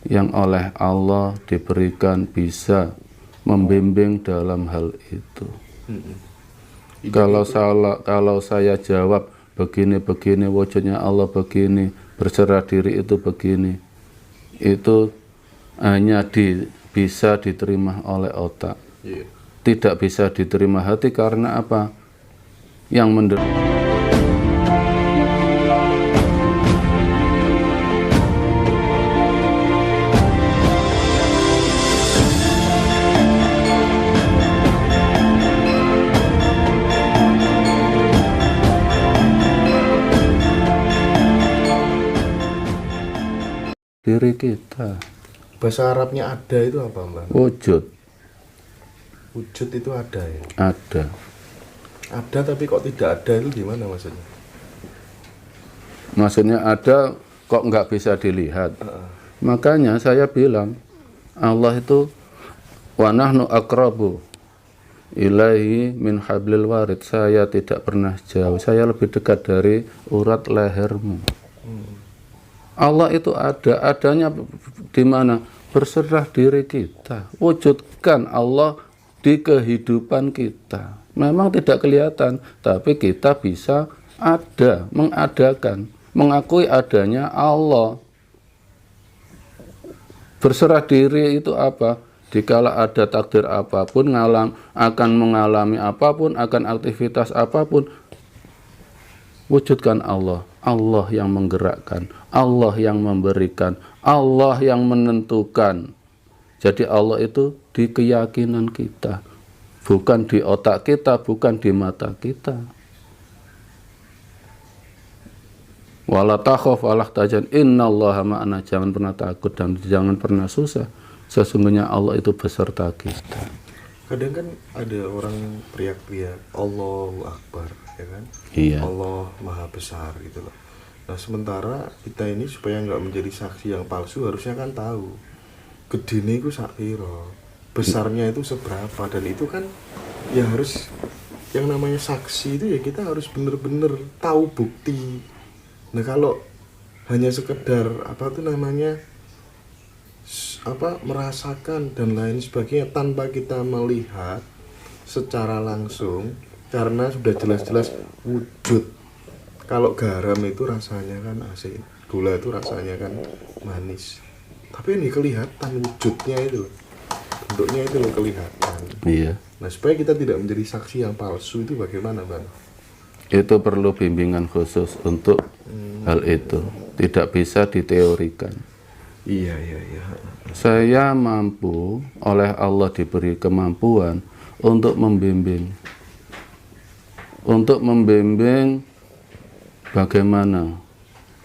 yang oleh Allah diberikan bisa membimbing dalam hal itu. Kalau saya jawab begini wujudnya Allah begini, berserah diri itu begini, itu hanya bisa diterima oleh otak, tidak bisa diterima hati. Karena apa? Yang menderita diri kita. Bahasa Arabnya ada itu apa, Mbak? Wujud. Wujud itu ada ya? Ada. Ada tapi kok tidak ada itu gimana maksudnya? Maksudnya ada kok nggak bisa dilihat. Makanya saya bilang Allah itu wa nahnu aqrabu ilaihi min hablil warid. Saya tidak pernah jauh, saya lebih dekat dari urat lehermu. Allah itu ada, adanya di mana? Berserah diri kita. Wujudkan Allah di kehidupan kita. Memang tidak kelihatan, tapi kita bisa ada, mengadakan, mengakui adanya Allah. Berserah diri itu apa? Dikala ada takdir apapun, akan mengalami apapun, akan aktivitas apapun, wujudkan Allah. Allah yang menggerakkan, Allah yang memberikan, Allah yang menentukan. Jadi Allah itu di keyakinan kita, bukan di otak kita, bukan di mata kita. Wala takhaf wala tahzan innallaha ma'ana. Jangan pernah takut dan jangan pernah susah. Sesungguhnya Allah itu beserta kita. Kadang kan ada orang teriak-teriak Allahu Akbar, ya kan? Iya. Allah Maha Besar gitu loh. Nah sementara kita ini supaya nggak menjadi saksi yang palsu harusnya kan tahu gedene itu sakpiro, besarnya itu seberapa, dan itu kan ya harus, yang namanya saksi itu ya kita harus bener-bener tahu bukti. Nah kalau hanya sekedar merasakan dan lain sebagainya tanpa kita melihat secara langsung, karena sudah jelas-jelas wujud. Kalau garam itu rasanya kan asin, gula itu rasanya kan manis, tapi ini kelihatan wujudnya itu loh, bentuknya itu loh kelihatan. Iya. Nah supaya kita tidak menjadi saksi yang palsu itu bagaimana, Bang? Itu perlu bimbingan khusus untuk hal itu. Tidak bisa diteorikan. Iya. Saya mampu, oleh Allah diberi kemampuan untuk membimbing. Untuk membimbing bagaimana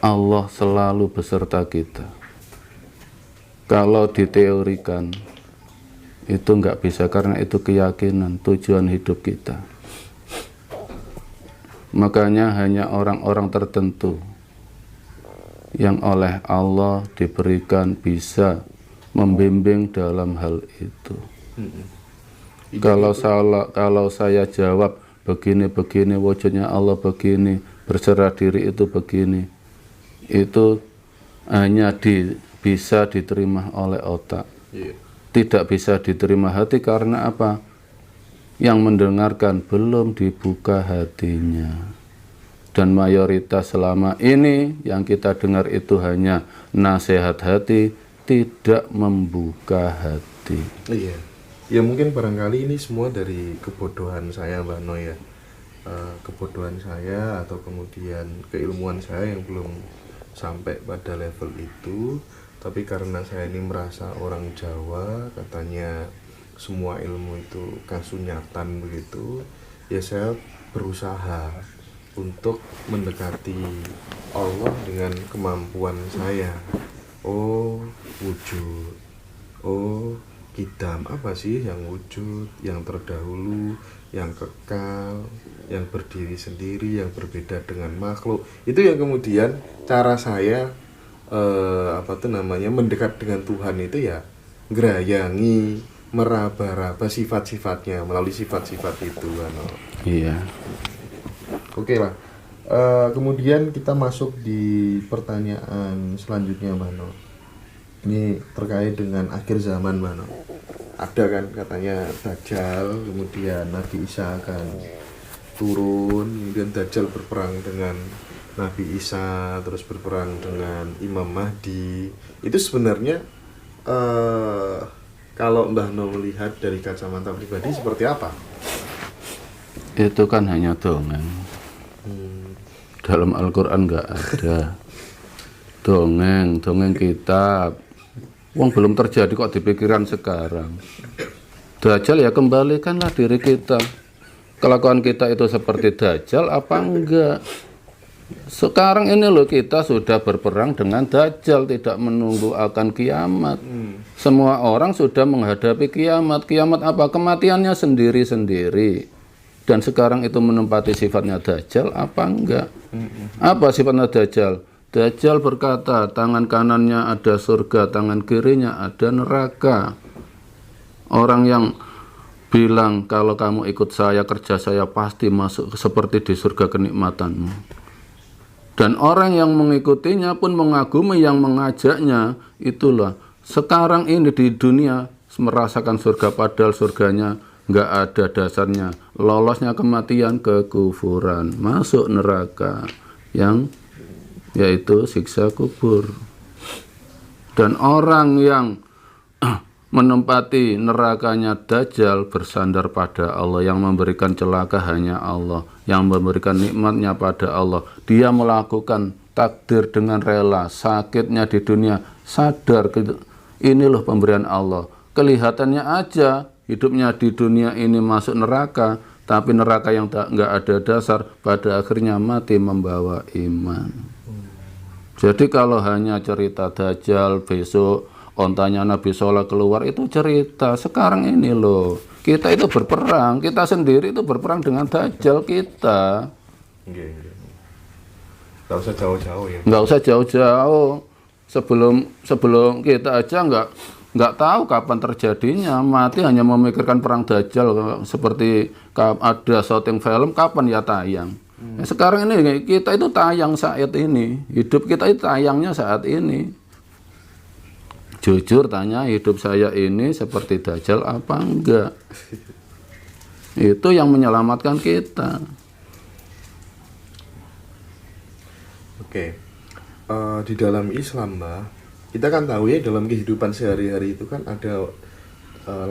Allah selalu beserta kita. Kalau diteorikan, itu nggak bisa, karena itu keyakinan, tujuan hidup kita. Makanya hanya orang-orang tertentu yang oleh Allah diberikan bisa membimbing dalam hal itu. Kalau saya jawab begini wujudnya Allah begini, berserah diri itu begini, itu hanya bisa diterima oleh otak, tidak bisa diterima hati. Karena apa? Yang mendengarkan belum dibuka hatinya. Dan mayoritas selama ini yang kita dengar itu hanya nasihat hati, tidak membuka hati. Iya. Ya mungkin barangkali ini semua dari kebodohan saya, Mbak No ya. Kebodohan saya atau kemudian keilmuan saya yang belum sampai pada level itu. Tapi karena saya ini merasa orang Jawa, katanya semua ilmu itu kasunyatan begitu, ya saya berusaha untuk mendekati Allah dengan kemampuan saya. Oh wujud, oh kidam, apa sih yang wujud, yang terdahulu, yang kekal, yang berdiri sendiri, yang berbeda dengan makhluk. Itu yang kemudian cara saya mendekat dengan Tuhan itu ya ngerayangi, meraba-raba sifat-sifatnya melalui sifat-sifat itu kan. Iya. Oke lah. Kemudian kita masuk di pertanyaan selanjutnya, Mbak No. Ini terkait dengan akhir zaman, Mbak No. Ada kan katanya Dajjal, kemudian Nabi Isa akan turun, kemudian Dajjal berperang dengan Nabi Isa, terus berperang dengan Imam Mahdi. Itu sebenarnya kalau Mbah No melihat dari kacamata pribadi seperti apa? Itu kan hanya dongeng. Dalam Al-Quran nggak ada. Dongeng kitab. Wong belum terjadi kok di pikiran sekarang. Dajjal ya kembalikanlah diri kita. Kelakuan kita itu seperti Dajjal apa enggak? Sekarang ini loh kita sudah berperang dengan Dajjal, tidak menunggu akan kiamat. Semua orang sudah menghadapi kiamat. Kiamat apa? Kematiannya sendiri-sendiri. Dan sekarang itu menempati sifatnya Dajjal apa enggak? Apa sifatnya Dajjal? Dajjal berkata, tangan kanannya ada surga, tangan kirinya ada neraka. Orang yang bilang, kalau kamu ikut saya, kerja saya pasti masuk seperti di surga kenikmatanmu. Dan orang yang mengikutinya pun mengagumi yang mengajaknya. Itulah, sekarang ini di dunia merasakan surga, padahal surganya nggak ada dasarnya. Lolosnya kematian, kekufuran, masuk neraka, yang yaitu siksa kubur. Dan orang yang menempati nerakanya Dajjal bersandar pada Allah, yang memberikan celaka hanya Allah, yang memberikan nikmatnya pada Allah. Dia melakukan takdir dengan rela, sakitnya di dunia, sadar ini loh pemberian Allah. Kelihatannya aja hidupnya di dunia ini masuk neraka, tapi neraka yang nggak ada dasar, pada akhirnya mati membawa iman. Jadi kalau hanya cerita Dajjal, besok ontanya Nabi Soleh keluar, itu cerita. Sekarang ini loh, kita itu berperang, kita sendiri itu berperang dengan Dajjal kita. Nggak usah jauh-jauh ya. Nggak usah jauh-jauh. Sebelum kita aja nggak tahu kapan terjadinya. Mati hanya memikirkan perang Dajjal. Seperti ada syuting film, kapan ya tayang. Sekarang ini kita itu tayang saat ini. Hidup kita itu tayangnya saat ini. Jujur tanya, hidup saya ini seperti Dajjal apa enggak? Itu yang menyelamatkan kita. Oke. Di dalam Islam, Mbak, kita kan tahu ya, dalam kehidupan sehari-hari itu kan ada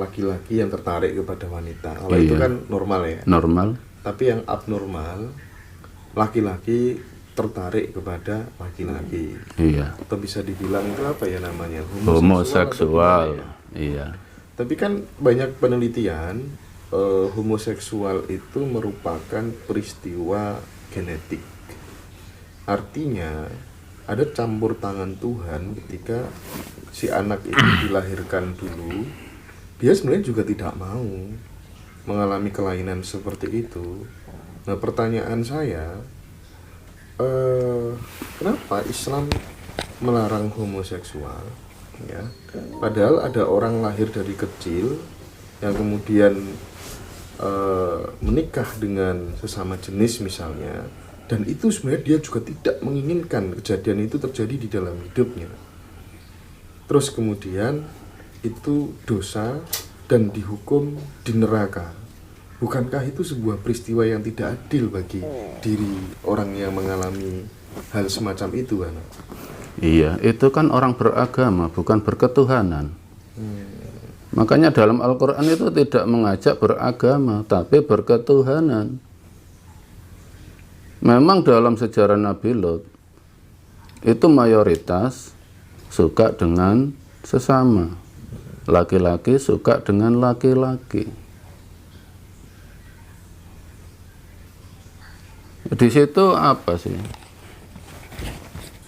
laki-laki yang tertarik kepada wanita. Kalau itu kan normal ya. Normal. Tapi yang abnormal, laki-laki tertarik kepada laki-laki. Iya. Atau bisa dibilang itu apa ya namanya? Homoseksual. Iya. Tapi kan banyak penelitian homoseksual itu merupakan peristiwa genetik. Artinya ada campur tangan Tuhan ketika si anak itu dilahirkan dulu. Dia sebenarnya juga tidak mau mengalami kelainan seperti itu. Nah, pertanyaan saya, kenapa Islam melarang homoseksual? Ya, padahal ada orang lahir dari kecil yang kemudian menikah dengan sesama jenis misalnya, dan itu sebenarnya dia juga tidak menginginkan kejadian itu terjadi di dalam hidupnya. Terus kemudian itu dosa dan dihukum di neraka. Bukankah itu sebuah peristiwa yang tidak adil bagi diri orang yang mengalami hal semacam itu, Bang? Iya, itu kan orang beragama, bukan berketuhanan. Makanya dalam Al-Quran itu tidak mengajak beragama, tapi berketuhanan. Memang dalam sejarah Nabi Lot, itu mayoritas suka dengan sesama. Laki-laki suka dengan laki-laki. Di situ apa sih?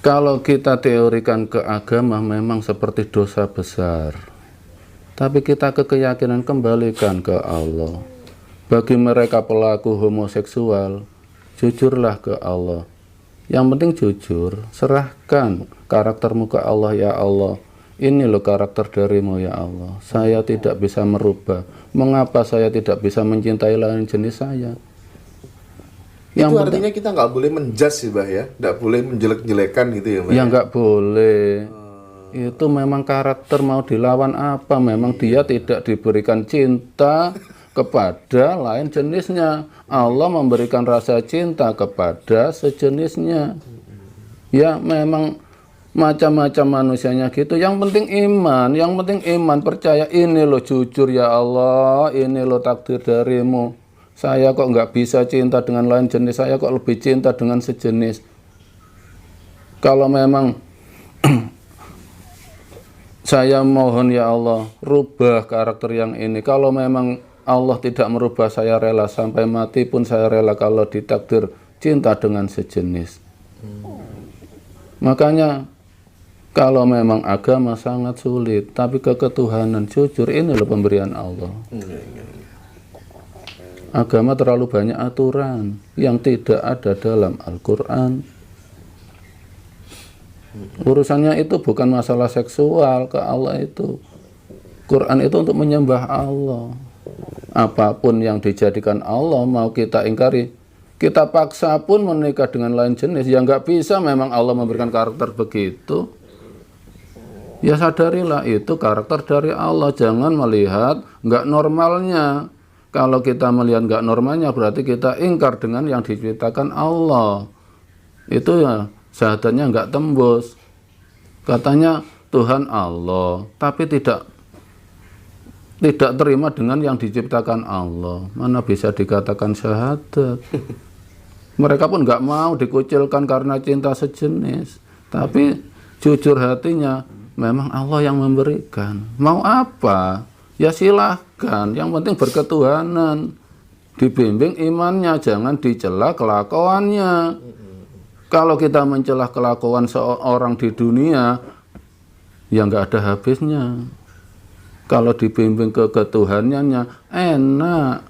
Kalau kita teorikan ke agama memang seperti dosa besar. Tapi kita ke keyakinan kembalikan ke Allah. Bagi mereka pelaku homoseksual, jujurlah ke Allah. Yang penting jujur, serahkan karaktermu ke Allah, ya Allah. Ini loh karakter darimu, ya Allah. Saya tidak bisa merubah. Mengapa saya tidak bisa mencintai lain jenis saya? Itu artinya kita nggak boleh menjudge sih, Mbah ya, nggak boleh menjelek-jelekan gitu ya, Mbah. Ya nggak boleh. Itu memang karakter, mau dilawan apa? Memang dia tidak diberikan cinta kepada lain jenisnya. Allah memberikan rasa cinta kepada sejenisnya. Ya memang macam-macam manusianya gitu. Yang penting iman, percaya ini loh jujur ya Allah, ini loh takdir darimu. Saya kok nggak bisa cinta dengan lain jenis, saya kok lebih cinta dengan sejenis. Kalau memang saya mohon ya Allah, rubah karakter yang ini. Kalau memang Allah tidak merubah, saya rela sampai mati pun saya rela kalau ditakdir cinta dengan sejenis. Makanya kalau memang agama sangat sulit, tapi ketuhanan jujur ini loh pemberian Allah. Agama terlalu banyak aturan yang tidak ada dalam Al-Quran. Urusannya itu bukan masalah seksual ke Allah itu. Quran itu untuk menyembah Allah. Apapun yang dijadikan Allah mau kita ingkari, kita paksa pun menikah dengan lain jenis, ya nggak bisa. Memang Allah memberikan karakter begitu. Ya sadarilah itu karakter dari Allah. Jangan melihat nggak normalnya. Kalau kita melihat nggak normalnya berarti kita ingkar dengan yang diciptakan Allah. Itu ya syahadatnya nggak tembus. Katanya Tuhan Allah, tapi tidak terima dengan yang diciptakan Allah. Mana bisa dikatakan syahadat? Mereka pun nggak mau dikucilkan karena cinta sejenis. Tapi jujur hatinya, memang Allah yang memberikan. Mau apa? Ya silahkan. Yang penting berketuhanan. Dibimbing imannya, jangan dicela kelakuannya. Kalau kita mencela kelakuan seorang di dunia, ya nggak ada habisnya. Kalau dibimbing ke ketuhanannya, enak.